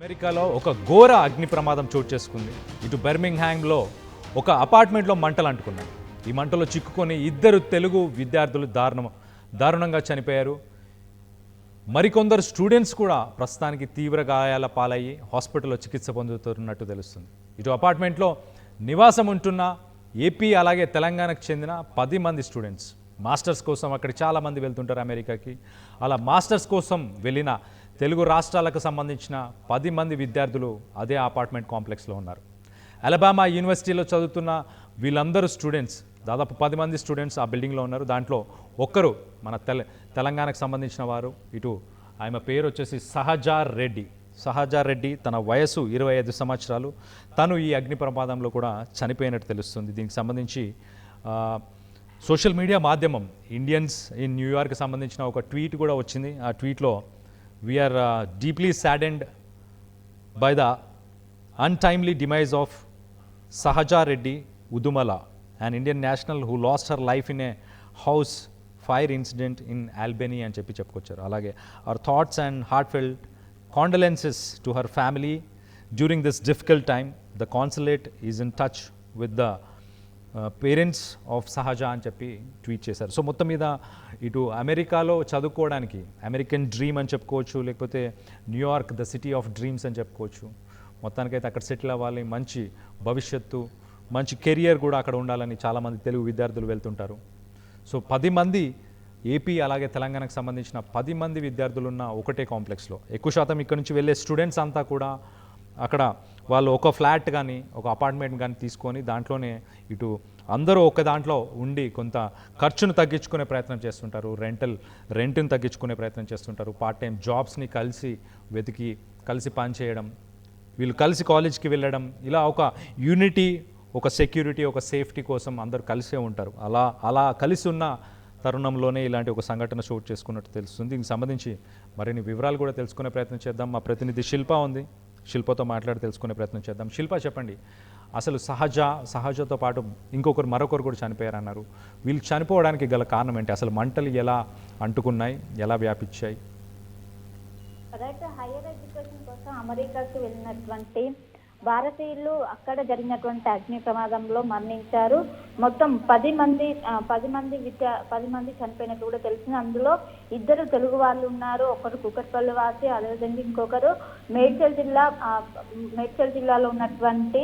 అమెరికాలో ఒక ఘోర అగ్ని ప్రమాదం చోటు చేసుకుంది. ఇటు బర్మింగ్హామ్లో ఒక అపార్ట్మెంట్లో మంటలు అంటుకున్నాయి. ఈ మంటలో చిక్కుకొని ఇద్దరు తెలుగు విద్యార్థులు దారుణంగా చనిపోయారు. మరికొందరు స్టూడెంట్స్ కూడా ప్రస్తుతానికి తీవ్ర గాయాల పాలయ్యి హాస్పిటల్లో చికిత్స పొందుతున్నట్టు తెలుస్తుంది. ఇటు అపార్ట్మెంట్లో నివాసం ఉంటున్న ఏపీ అలాగే తెలంగాణకు చెందిన 10 మంది స్టూడెంట్స్ మాస్టర్స్ కోసం అక్కడికి చాలామంది వెళ్తుంటారు అమెరికాకి. అలా మాస్టర్స్ కోసం వెళ్ళిన తెలుగు రాష్ట్రాలకు సంబంధించిన 10 మంది విద్యార్థులు అదే అపార్ట్మెంట్ కాంప్లెక్స్లో ఉన్నారు. అలబామా యూనివర్సిటీలో చదువుతున్న వీళ్ళందరూ స్టూడెంట్స్, దాదాపు 10 మంది స్టూడెంట్స్ ఆ బిల్డింగ్లో ఉన్నారు. దాంట్లో ఒక్కరు మన తెలంగాణకు సంబంధించిన వారు. ఇటు ఆమె పేరు వచ్చేసి సహజార్ రెడ్డి. తన వయసు 25 సంవత్సరాలు. తను ఈ అగ్ని ప్రమాదంలో కూడా చనిపోయినట్టు తెలుస్తుంది. దీనికి సంబంధించి సోషల్ మీడియా మాధ్యమం ఇండియన్స్ ఇన్ న్యూయార్క్ సంబంధించిన ఒక ట్వీట్ కూడా వచ్చింది. ఆ ట్వీట్లో we are deeply saddened by the untimely demise of Sahaja Reddy Udumala, an Indian national who lost her life in a house fire incident in Albany అని చెప్పుకొచ్చారు. అలాగే our thoughts and heartfelt condolences to her family during this difficult time. The consulate is in touch with the parents of సహజ అని చెప్పి tweet చేశారు. So మొత్తం మీద ఇటు అమెరికాలో చదువుకోవడానికి అమెరికన్ డ్రీమ్ అని చెప్పుకోవచ్చు, లేకపోతే New York the city of dreams అని చెప్పుకోవచ్చు. మొత్తానికైతే అక్కడ సెటిల్ అవ్వాలి, మంచి భవిష్యత్తు, మంచి కెరియర్ కూడా అక్కడ ఉండాలని చాలామంది తెలుగు విద్యార్థులు వెళ్తుంటారు. సో 10 మంది ఏపీ అలాగే తెలంగాణకు సంబంధించిన 10 మంది విద్యార్థులు ఉన్న ఒకటే కాంప్లెక్స్లో, ఎక్కువ శాతం ఇక్కడ నుంచి వెళ్ళే స్టూడెంట్స్ అంతా కూడా అక్కడ వాళ్ళు ఒక ఫ్లాట్ కానీ ఒక అపార్ట్మెంట్ కానీ తీసుకొని దాంట్లోనే ఇటు అందరూ ఒక దాంట్లో ఉండి కొంత ఖర్చును తగ్గించుకునే ప్రయత్నం చేస్తుంటారు, రెంట్ని తగ్గించుకునే ప్రయత్నం చేస్తుంటారు, పార్ట్ టైం జాబ్స్ని కలిసి పనిచేయడం, వీళ్ళు కలిసి కాలేజ్కి వెళ్ళడం, ఇలా ఒక యూనిటీ, ఒక సెక్యూరిటీ, ఒక సేఫ్టీ కోసం అందరూ కలిసే ఉంటారు. అలా కలిసి ఉన్న తరుణంలోనే ఇలాంటి ఒక సంఘటన చోటు చేసుకున్నట్టు తెలుస్తుంది. దీనికి సంబంధించి మరిన్ని వివరాలు కూడా తెలుసుకునే ప్రయత్నం చేద్దాం. మా ప్రతినిధి శిల్ప ఉంది, శిల్పతో మాట్లాడి తెలుసుకునే ప్రయత్నం చేద్దాం. శిల్ప, చెప్పండి, అసలు సహజతో పాటు మరొకరు కూడా చనిపోయారన్నారు. వీళ్ళు చనిపోవడానికి గల కారణం ఏంటి? అసలు మంటలు ఎలా అంటుకున్నాయి, ఎలా వ్యాపించాయి? హైయర్ ఎడ్యుకేషన్ కోసం అమెరికాకు వెళ్ళినటువంటి భారతీయులు అక్కడ జరిగినటువంటి అగ్ని ప్రమాదంలో మరణించారు. మొత్తం 10 మంది చనిపోయినట్టు కూడా తెలిసింది. అందులో 2 తెలుగు వాళ్ళు ఉన్నారు. ఒకరు కుకట్పల్లి వాసి, అదేవిధంగా ఇంకొకరు మేడ్చల్ జిల్లాలో ఉన్నటువంటి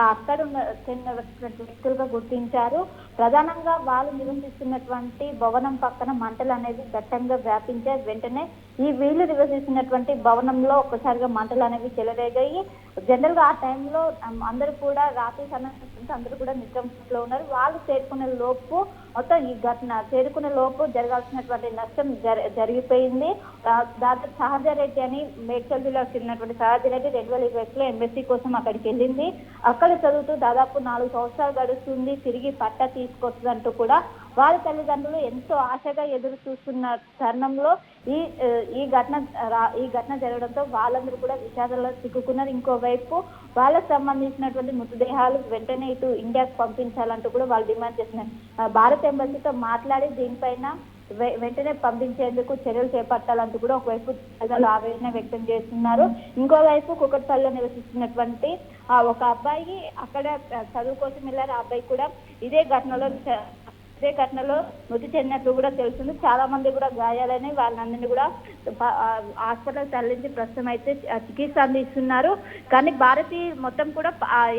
అక్కడ చెందిన వ్యక్తులుగా గుర్తించారు. ప్రధానంగా వాళ్ళు నివసిస్తున్నటువంటి భవనం పక్కన మంటలు అనేది దట్టంగా వ్యాపించాయి. వెంటనే ఈ వీళ్ళు నివసిస్తున్నటువంటి భవనంలో ఒక్కసారిగా మంటలు అనేవి చెలరేగాయి. జనరల్ గా ఆ టైంలో అందరూ కూడా రాత్రి సమయం అందరూ కూడా నిద్రలో ఉన్నారు. వాళ్ళు చేరుకునే లోపు జరగాల్సినటువంటి నష్టం జరిగిపోయింది. దాంతో సహజారెడ్డి అని మేడ్చల్ జిల్లాకు చెందినటువంటి సహజారెడ్డి 2021లో ఎంబసీ కోసం అక్కడికి వెళ్ళింది. అక్కడ చదువుతూ దాదాపు 4 సంవత్సరాలు గడుస్తుంది, తిరిగి పట్టా తీసుకొస్తుందంటూ కూడా వారి తల్లిదండ్రులు ఎంతో ఆశగా ఎదురు చూస్తున్న తరుణంలో ఈ ఘటన జరగడంతో వాళ్ళందరూ కూడా విషాదంలో చిక్కుకున్నారు. ఇంకోవైపు వాళ్ళకు సంబంధించినటువంటి మృతదేహాలు వెంటనే ఇటు ఇండియాకు పంపించాలంటూ కూడా వాళ్ళు డిమాండ్ చేస్తున్నారు. భారత ఎంబసీతో మాట్లాడి దీనిపైన వెంటనే పంపించేందుకు చర్యలు చేపట్టాలంటూ కూడా ఒకవైపు ఆవేదన వ్యక్తం చేస్తున్నారు. ఇంకోవైపు కుకట్పల్లిలో నివసిస్తున్నటువంటి ఒక అబ్బాయి అక్కడ చదువు కోసం వెళ్ళారు. ఆ అబ్బాయి కూడా ఇదే ఘటనలో మృతి చెందినట్లు కూడా తెలుస్తుంది. చాలా మంది కూడా గాయాలని వాళ్ళందరినీ కూడా హాస్పిటల్ తరలించి ప్రస్తుతం అయితే చికిత్స అందిస్తున్నారు. కానీ భారతీయులు మొత్తం కూడా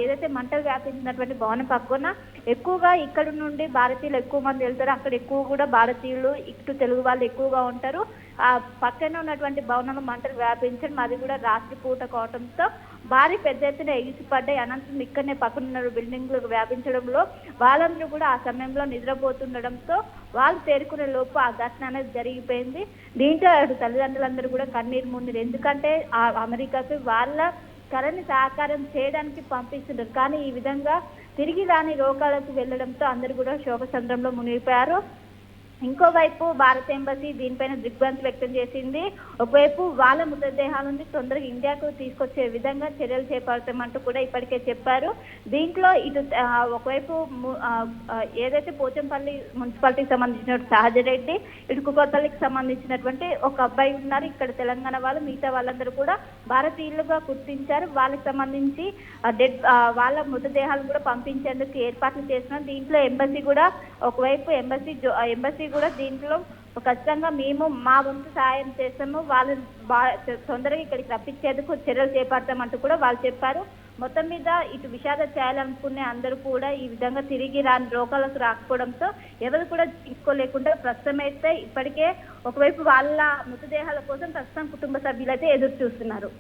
ఏదైతే మంటలు వ్యాపించినటువంటి భవనం పక్కన ఎక్కువగా ఇక్కడ నుండి భారతీయులు ఎక్కువ మంది వెళ్తారు. అక్కడ ఎక్కువ కూడా భారతీయులు, ఇటు తెలుగు వాళ్ళు ఎక్కువగా ఉంటారు. ఆ పక్కన ఉన్నటువంటి భవనంలో మంటలు వ్యాపించడం, అది కూడా రాత్రి పూట కావడంతో భారీ పెద్ద ఎత్తున ఎగిసిపడ్డాయి. అనంతరం ఇక్కడనే పక్కన బిల్డింగ్లకు వ్యాపించడంలో వాళ్ళందరూ కూడా ఆ సమయంలో నిద్రపోతుండడంతో వాళ్ళు తేరుకునే లోపు ఆ ఘటన అనేది జరిగిపోయింది. దీంతో తల్లిదండ్రులందరూ కూడా కన్నీరు మున్నీరు. ఎందుకంటే ఆ అమెరికాకు వాళ్ళ కళని సహకారం చేయడానికి పంపిస్తున్నారు. కానీ ఈ విధంగా తిరిగి రాని రోగాలకు వెళ్ళడంతో అందరూ కూడా శోకసంద్రంలో మునిగిపోయారు. ఇంకోవైపు భారత ఎంబసీ దీనిపైన దిగ్భ్రాంతి వ్యక్తం చేసింది. ఒకవైపు వాళ్ళ మృతదేహాలను తొందరగా ఇండియాకు తీసుకొచ్చే విధంగా చర్యలు చేపడతామంటూ కూడా ఇప్పటికే చెప్పారు. దీంట్లో ఇటు ఒకవైపు ఏదైతే పోచంపల్లి మున్సిపాలిటీకి సంబంధించిన సహజరెడ్డి, ఇటు కుకట్పల్లికి సంబంధించినటువంటి ఒక అబ్బాయి ఉన్నారు. ఇక్కడ తెలంగాణ వాళ్ళు, మిగతా వాళ్ళందరూ కూడా భారతీయులుగా గుర్తించారు. వాళ్ళకి సంబంధించి వాళ్ళ మృతదేహాలను కూడా పంపించేందుకు ఏర్పాట్లు చేస్తున్నారు. దీంట్లో ఎంబసీ కూడా ఒకవైపు ఎంబసీ కూడా దీంట్లో ఖచ్చితంగా మేము మా వంతు సాయం చేస్తాము, వాళ్ళని తొందరగా ఇక్కడికి రప్పించేందుకు చర్యలు చేపడతామంటూ కూడా వాళ్ళు చెప్పారు. మొత్తం మీద ఇటు విషాద చేయాలనుకునే అందరూ కూడా ఈ విధంగా తిరిగి రాని రోగాలకు రాకపోవడంతో ఎవరు కూడా తీసుకోలేకుండా ప్రస్తుతం అయితే ఇప్పటికే ఒకవైపు వాళ్ళ మృతదేహాల కోసం ప్రస్తుతం కుటుంబ సభ్యులైతే ఎదురు చూస్తున్నారు.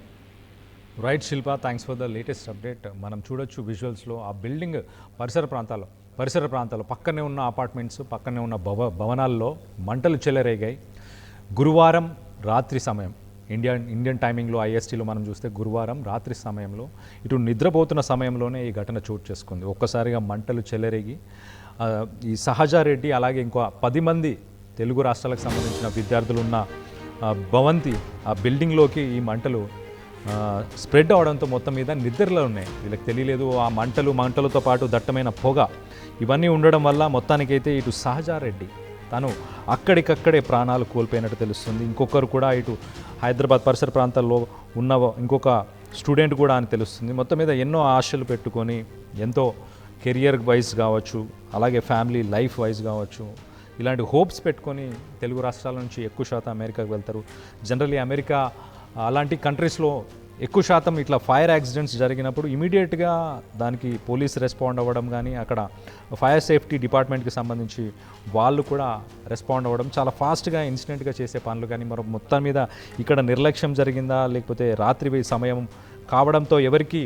Right Shilpa, thanks for the latest update. మనం చూడొచ్చు విజువల్స్లో ఆ బిల్డింగ్ పరిసర ప్రాంతాల్లో పక్కనే ఉన్న అపార్ట్మెంట్స్, పక్కనే ఉన్న భవనాల్లో మంటలు చెలరేగాయి. గురువారం రాత్రి సమయం, ఇండియన్ టైమింగ్లో ఐఎస్టీలో మనం చూస్తే గురువారం రాత్రి సమయంలో ఇటు నిద్రపోతున్న సమయంలోనే ఈ ఘటన చోటు చేసుకుంది. ఒక్కసారిగా మంటలు చెలరేగి ఈ సహజారెడ్డి అలాగే ఇంకో 10 మంది తెలుగు రాష్ట్రాలకు సంబంధించిన విద్యార్థులు ఉన్న భవంతి ఆ బిల్డింగ్లోకి ఈ మంటలు స్ప్రెడ్ అవడంతో మొత్తం మీద నిద్రలో ఉన్నాయి. వీళ్ళకి తెలియలేదు. ఆ మంటలతో పాటు దట్టమైన పొగ ఇవన్నీ ఉండడం వల్ల మొత్తానికైతే ఇటు సహజారెడ్డి తను అక్కడికక్కడే ప్రాణాలు కోల్పోయినట్టు తెలుస్తుంది. ఇంకొకరు కూడా ఇటు హైదరాబాద్ పరిసర ప్రాంతాల్లో ఉన్న ఇంకొక స్టూడెంట్ కూడా అని తెలుస్తుంది. మొత్తం మీద ఎన్నో ఆశలు పెట్టుకొని ఎంతో కెరియర్ వైజ్ కావచ్చు, అలాగే ఫ్యామిలీ లైఫ్ వైజ్ కావచ్చు, ఇలాంటి హోప్స్ పెట్టుకొని తెలుగు రాష్ట్రాల నుంచి ఎక్కువ శాతం అమెరికాకు వెళ్తారు. జనరల్లీ అమెరికా అలాంటి కంట్రీస్లో ఎక్కువ శాతం ఇట్లా ఫైర్ యాక్సిడెంట్స్ జరిగినప్పుడు ఇమీడియట్గా దానికి పోలీస్ రెస్పాండ్ అవ్వడం, కానీ అక్కడ ఫైర్ సేఫ్టీ డిపార్ట్మెంట్కి సంబంధించి వాళ్ళు కూడా రెస్పాండ్ అవ్వడం, చాలా ఫాస్ట్గా ఇన్సిడెంట్గా చేసే పనులు. కానీ మరి మొత్తం మీద ఇక్కడ నిర్లక్ష్యం జరిగిందా, లేకపోతే రాత్రి సమయం కావడంతో ఎవరికి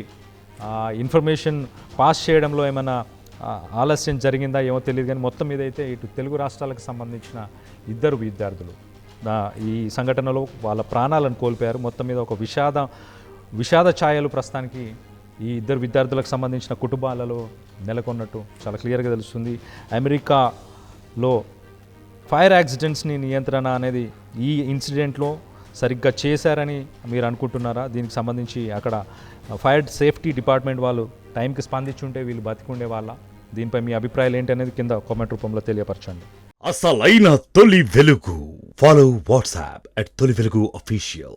ఇన్ఫర్మేషన్ పాస్ చేయడంలో ఏమైనా ఆలస్యం జరిగిందా ఏమో తెలియదు. కానీ మొత్తం మీద అయితే ఇటు తెలుగు రాష్ట్రాలకు సంబంధించిన 2 విద్యార్థులు ఈ సంఘటనలో వాళ్ళ ప్రాణాలను కోల్పోయారు. మొత్తం మీద ఒక విషాద ఛాయలు ప్రస్తుతానికి ఈ 2 విద్యార్థులకు సంబంధించిన కుటుంబాలలో నెలకొన్నట్టు చాలా క్లియర్గా తెలుస్తుంది. అమెరికాలో ఫైర్ యాక్సిడెంట్స్ని నియంత్రణ అనేది ఈ ఇన్సిడెంట్లో సరిగ్గా చేశారని మీరు అనుకుంటున్నారా? దీనికి సంబంధించి అక్కడ ఫైర్ సేఫ్టీ డిపార్ట్మెంట్ వాళ్ళు టైంకి స్పందించుంటే వీళ్ళు బతికుండే వాళ్ళ? దీనిపై మీ అభిప్రాయాలు ఏంటి అనేది కింద కామెంట్ రూపంలో తెలియపరచండి. అసలైన తొలి వెలుగు. ఫాలో వాట్సాప్ @తొలి వెలుగు official.